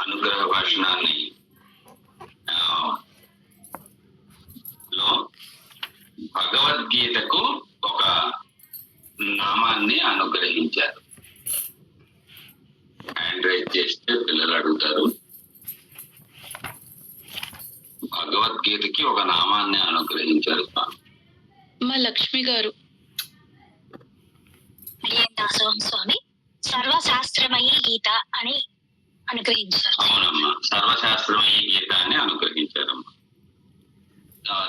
అనుగ్రహ భాషణాన్ని లో భగవద్గీతకు ఒక నామాన్ని అనుగ్రహించారు. హ్యాండ్ రైజ్ చేస్తే పిల్లలు అడుగుతారు. భగవద్గీతకి ఒక నామాన్ని అనుగ్రహించారు మా లక్ష్మి గారు. స్వామి సర్వశాస్త్రమయీ గీత అని అనుగ్రహించారు. అవునమ్మా, సర్వశాస్త్రమయీ గీత అని అనుగ్రహించారమ్మా.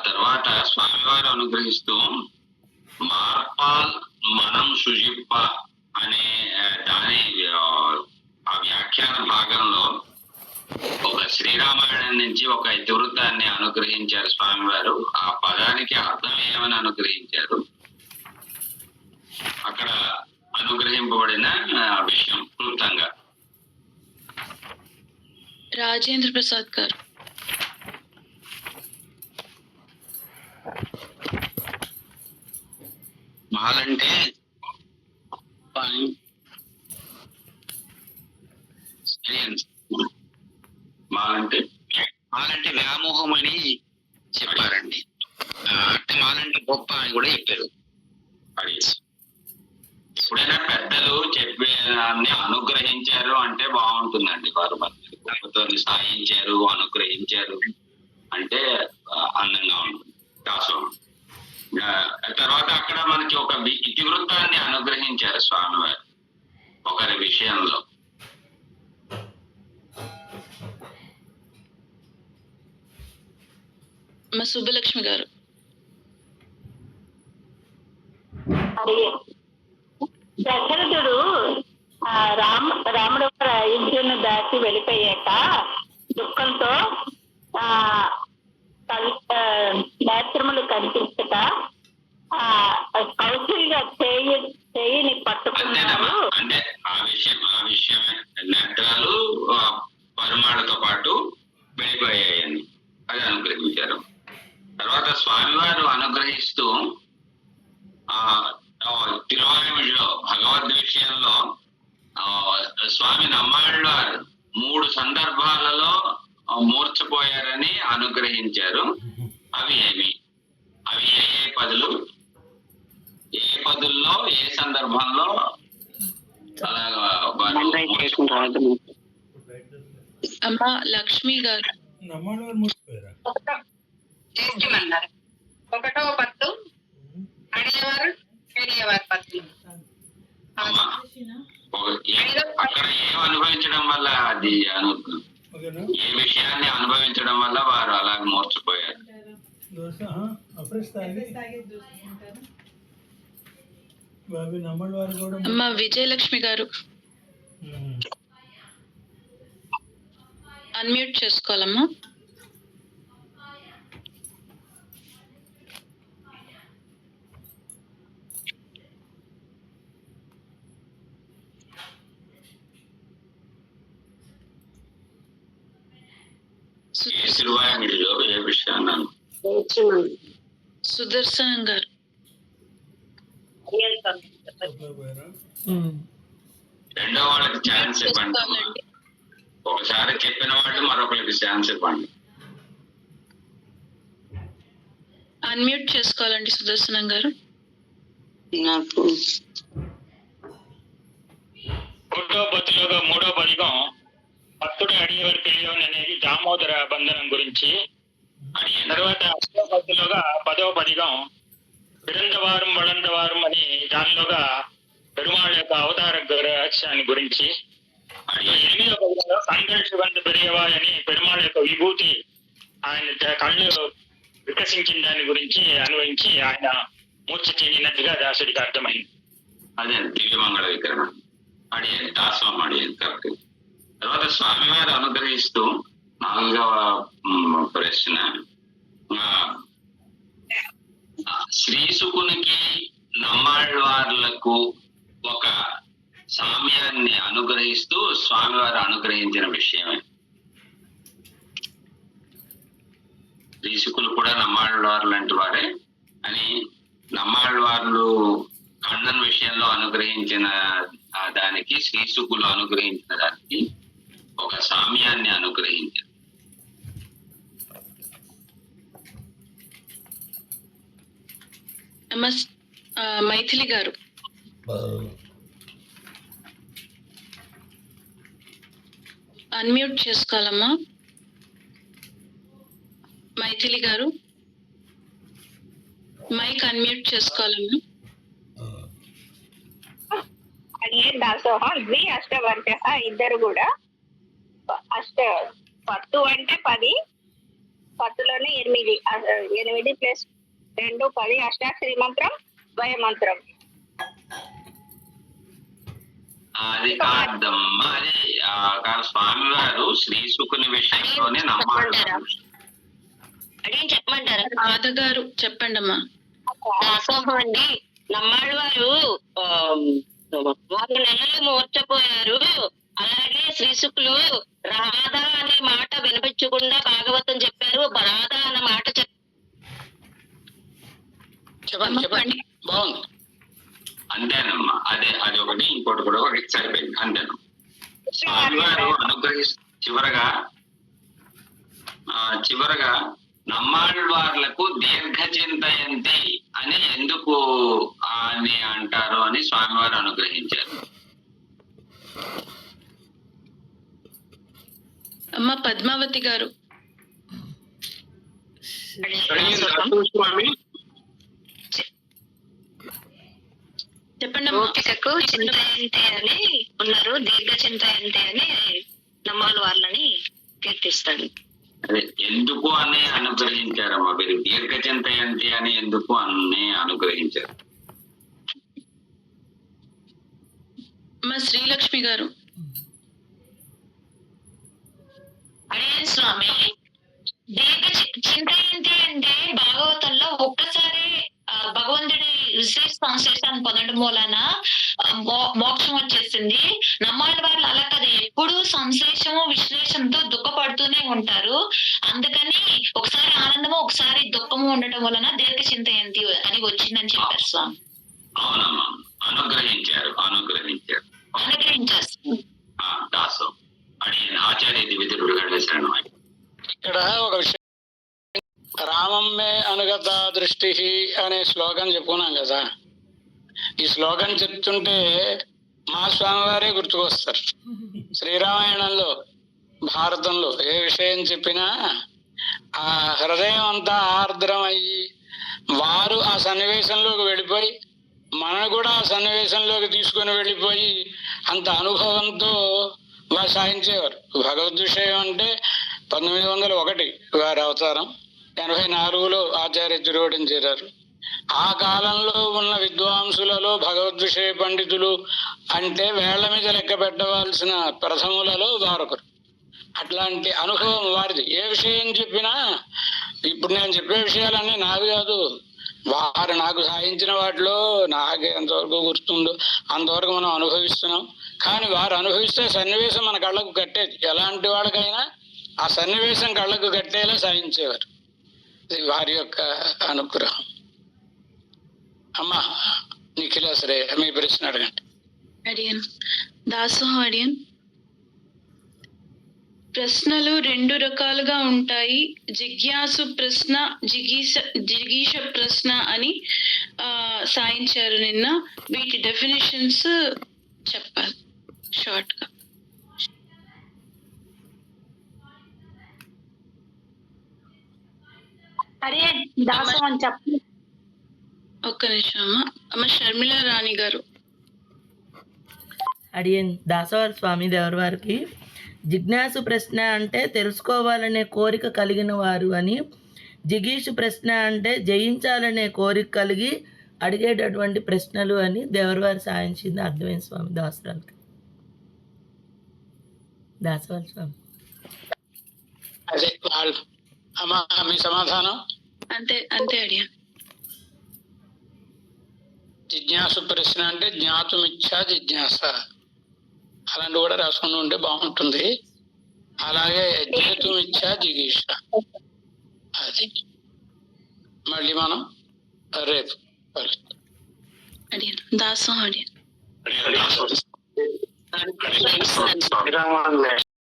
తర్వాత స్వామివారు అనుగ్రహిస్తూ మార్పాల్ మనం సుజిప్ప అనే దాని ఆ వ్యాఖ్యాన భాగంలో ఒక శ్రీరామాయణం నుంచి ఒక ఇతివృత్తాన్ని అనుగ్రహించారు స్వామివారు. ఆ పదానికి అర్థం ఏమని అనుగ్రహించారు, అక్కడ అనుగ్రహింపబడిన విషయం క్లుప్తంగా. రాజేంద్ర ప్రసాద్ గారు. మాలంటే మాలంటే వ్యామోహం అని చెప్పారండి. అంటే మాలంటే గొప్ప అని కూడా చెప్పారు. ఎప్పుడైనా పెద్దలు చెప్పేదాన్ని అనుగ్రహించారు అంటే బాగుంటుందండి. వారు ప్రభుత్వం సాయించారు, అనుగ్రహించారు అంటే అందంగా ఉంటుంది, దాసం. తర్వాత అక్కడ మనకి ఒక ఇతివృత్తాన్ని అనుగ్రహించారు స్వామివారు ఒకరి విషయంలో. మా సుబ్బలక్ష్మి గారు. దశరథుడు రాముడు అయోధ్యను దాటి వెళ్ళిపోయాక దుఃఖంతో నేత్రములు కనిపించక కౌశల్య చేయిని పట్టుకున్నారు. అంటే ఆ విషయం నేత్రాలు పరిమాణతో పాటు వెళ్ళిపోయాయని అది అనుగ్రహించారు. తర్వాత స్వామివారు అనుగ్రహిస్తూ తిరువాయులో భగవద్ విషయంలో స్వామి నమ్మాళ్ళవారు 3 సందర్భాలలో మూర్చపోయారని అనుగ్రహించారు. అవి ఏమి? అవి ఏ పదులు, ఏ పదుల్లో, ఏ సందర్భంలో అలాగా అమ్మా లక్ష్మి గారు. ఒకటో పత్తు అడిగేవారు పెరిగేవారు పత్తులు. అక్కడ ఏం అనుభవించడం వల్ల అది ఏ విషయాన్ని అనుభవించడం వల్ల వారు అలా మూర్చిపోయారు. అమ్మా విజయలక్ష్మి గారు. అన్మ్యూట్ చేసుకోవాలమ్మా. ఏ విషయాన్ని సుదర్శనం గారు. రెండో వాళ్ళకి ఛాన్స్ ఇవ్వండి. ఒకసారి చెప్పిన వాళ్ళు మరొకరికి ఛాన్స్ ఇవ్వండి. అన్మ్యూట్ చేసుకోవాలండి సుదర్శనం గారు. నాకు మూడో పదికం భక్తుడు అడిగేవారు తెలియని అనేది దామోదర బంధనం గురించి. తర్వాత 10వ పదికం విడందవారం వడందవారం అని దానిలోగా పెరుమాళ్ యొక్క అవతార రహస్యాన్ని గురించి. 8వ పదికంలో కంగల్ శివంత పెరియవా అని పెరుమాళ్ యొక్క విభూతి ఆయన కళ్ళు వికసించిన దాని గురించి అన్వయించి ఆయన మూర్ఛ చెందినట్టుగా దాసుడికి అర్థమైంది. అదే దివ్యమంగళ విగ్రహం అడి దాసం అడి కరెక్ట్. తర్వాత స్వామివారు అనుగ్రహిస్తూ 4వ ప్రశ్న, శ్రీసుకునికి నమ్మాళ్ళవార్లకు ఒక సామ్యాన్ని అనుగ్రహిస్తూ స్వామివారు అనుగ్రహించిన విషయమే. శ్రీసుకులు కూడా నమ్మాళ్ళవారు లాంటి వారే అని నమ్మాళ్ళవార్లు ఖండన్ విషయంలో అనుగ్రహించిన దానికి శ్రీసుకులు అనుగ్రహించిన దానికి ఒక సామ్యాన్ని అనుగ్రహించారు. మైథిలి గారు. అన్మ్యూట్ చేసుకోవాలమ్మా మైథిలి గారు. మైక్ అన్మ్యూట్ చేసుకోవాలమ్మా. అడిగే దాసోహం ద్వి అష్టవర్గ ఇద్దరు కూడా పత్తు అంటే 10, పత్తులోనే 8 ప్లస్ 2 10 అష్టాక్షరి మంత్రం ద్వయ మంత్రం. అది కాదమ్మా, అది స్వామి వారు శ్రీసుకుని విషయంలోనే నమ్మాడు. చెప్పమంటారా? రాధ గారు చెప్పండి అమ్మా. దాసోహం అండి, నమ్మాడు వారు 4 నెలలు మూర్చపోయారు. అలాగే శ్రీశుకులు రాధా అనే మాట వినిపించకుండా భాగవతం చెప్పారు. రాధా అన్న మాట చెప్పండి. బాగుంది. అంతేనమ్మా, అది ఒకటి, ఇంకోటి కూడా ఒకటి సరిపోయింది. అంతేనమ్మా. స్వామివారు చివరగా నమ్మాళ్వార్లకు దీర్ఘ చింతయంతి అని ఎందుకు అని అంటారు అని స్వామివారు అనుగ్రహించారు. అమ్మ పద్మావతి గారు. చెప్పండి. ఓపికకు చింతయంతి అని ఉన్నారు, దీర్ఘ చింతయంతి అని నమ్మాలి వాళ్ళని కీర్తిస్తాడు. అదే ఎందుకు అని అనుగ్రహించారమ్మా, మీరు దీర్ఘ చింతయంతి అని ఎందుకు అని అనుగ్రహించారు. అమ్మ శ్రీలక్ష్మి గారు. అదే స్వామి, దీర్ఘ చింతయంతి అంటే భాగవతంలో ఒక్కసారి భగవంతుడి విశేష సంశేషాన్ని పొందడం మూలన మోక్షం వచ్చేసింది. నమ్మాలి వాళ్ళు అలా కదా, ఎప్పుడు సంశేషము విశ్లేషంతో దుఃఖపడుతూనే ఉంటారు. అందుకని ఒకసారి ఆనందము ఒకసారి దుఃఖము ఉండటం వలన దీర్ఘ చింతయంతి అని వచ్చిందని చెప్పారు స్వామి. అవునమ్మా, అనుగ్రహించారు. దాసం అడిగిన ఆచార్య దివిదుడు గణేశాను. ఇక్కడ ఒక విషయం, రామమ్మే అనుగత దృష్టి అనే శ్లోకం చెప్పుకున్నాం కదా. ఈ శ్లోకం చెప్తుంటే మా స్వామివారే గుర్తుకొస్తారు. శ్రీరామాయణంలో భారతంలో ఏ విషయం చెప్పినా ఆ హృదయం అంతా ఆర్ద్రం అయ్యి వారు ఆ సన్నివేశంలోకి వెళ్ళిపోయి మనను కూడా ఆ సన్నివేశంలోకి తీసుకొని వెళ్ళిపోయి అంత అనుభవంతో వారు సాధించేవారు. భగవద్ విషయం అంటే 1901 వారి అవతారం, 84లో ఆచార్య తిరువడిని చేరారు. ఆ కాలంలో ఉన్న విద్వాంసులలో భగవద్ విషయ పండితులు అంటే వేళ్ల మీద లెక్క పెట్టవలసిన ప్రథములలో వారొకరు. అట్లాంటి అనుభవం వారిది. ఏ విషయం చెప్పినా, ఇప్పుడు నేను చెప్పే విషయాలన్నీ నావి కాదు, వారు నాకు సాధించిన వాటిలో నాకు ఎంతవరకు గుర్తుందో అంతవరకు మనం అనుభవిస్తున్నాం. కానీ వారు అనుభవిస్తే సన్నివేశం మన కళ్ళకు కట్టేది. ఎలాంటి వాళ్ళకైనా ఆ సన్నివేశం కళ్ళకు కట్టేలా సాధించేవారు. ఇది వారి యొక్క అనుగ్రహం. అమ్మా నిఖిలాశ్రే, మీ ప్రశ్న అడగండి. అడియన్ దాసోహం. అడియన్ ప్రశ్నలు 2 రకాలుగా ఉంటాయి. జిజ్ఞాసు ప్రశ్న, జిగీష ప్రశ్న అని సాయించారు నిన్న. వీటి డెఫినేషన్స్ చెప్పాలి షార్ట్ గా. అరే దాసం అని చెప్పి ఒక్క నిమిషం అమ్మ షర్మిల రాణి గారు. అడియన్ దాసవారి స్వామి దేవర వారికి జిజ్ఞాసు ప్రశ్న అంటే తెలుసుకోవాలనే కోరిక కలిగిన వారు అని, జిగీషు ప్రశ్న అంటే జయించాలనే కోరిక కలిగి అడిగేటటువంటి ప్రశ్నలు అని దేవరవారు సాయించింది. అర్థమైంది స్వామి దాసరాలకి. దాసవారి స్వామి అదే వాళ్ళు. అమ్మా మీ సమాధానం? అంతే అడియన్. జిజ్ఞాసు ప్రశ్న అంటే జ్ఞాతుమిచ్చా జిజ్ఞాస, అలాంటి కూడా రాసుకుని ఉంటే బాగుంటుంది. అలాగే జేతుమిచ్చా జిగీష. అది మళ్ళీ మనం రేపు అడియన్ దాసం. అడియన్